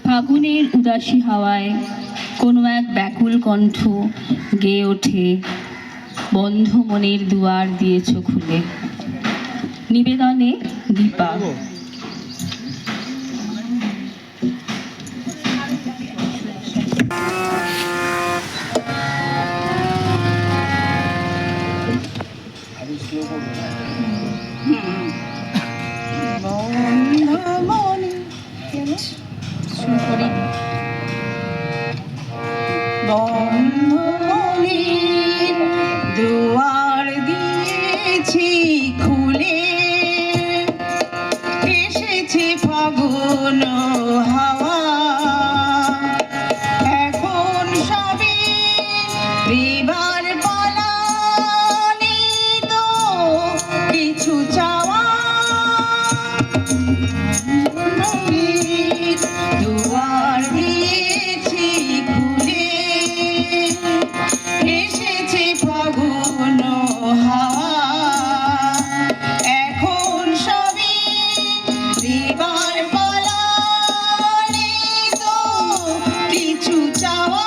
ফাগুনের উদাসী হাওয়ায় কোনো এক ব্যাকুল কণ্ঠ গেয়ে ওঠে, বন্ধ মনের দুয়ার দিয়েছ খুলে। নিবেদনে দীপা। দুয়ার দিয়েছি খুলে, এসেছে ফাগুন হাওয়া, এখন সবে দিবার পালা, নেই তো কিছু চাওয়া। দুয়ার দিয়েছি খুলে, এসেছে ফাগুন হাওয়া, এখন সবে দিবার পালা, নেই তো কিছু চাওয়া।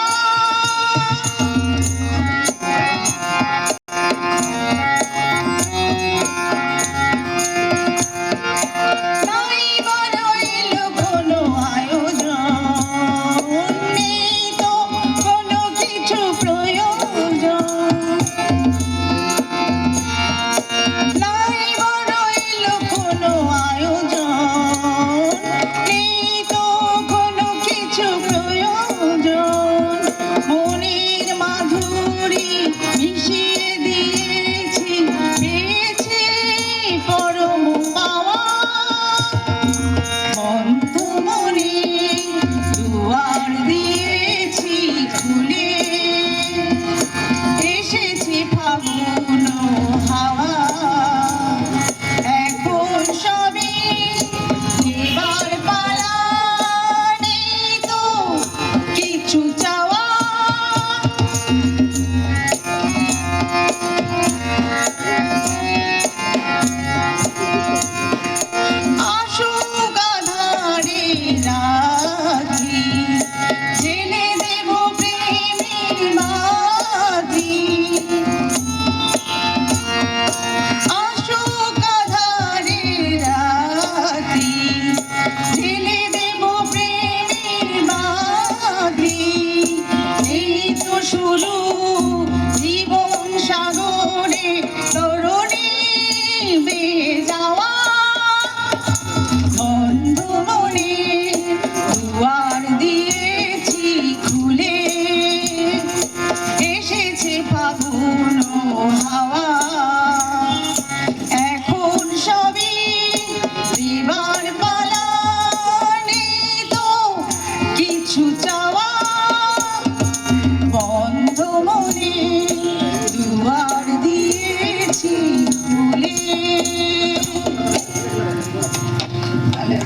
নাই বা রইল কোনো আয়োজন, নেই তো কোনো কিছু প্রয়োজন। নাই বা রইল কোনো আয়োজন, নেই তো কোনো কিছু প্রয়োজন। মনের মাধুরী মিশিয়ে দিয়েছি, পেয়েছি পরম পাওয়া। বন্ধ মনে দুয়ার দিয়েছি খুলে, এসেছে ফাগুন হাওয়া, এখন সবে এবার পালা, নেই তো কিছু চাওয়া। আসুক আঁধারে রাত্রি, জেলে দেব প্রেমের বাতি। আসুক আঁধারে রাত্রি, জেলে দেব প্রেমের বাতি। এই তো শুরু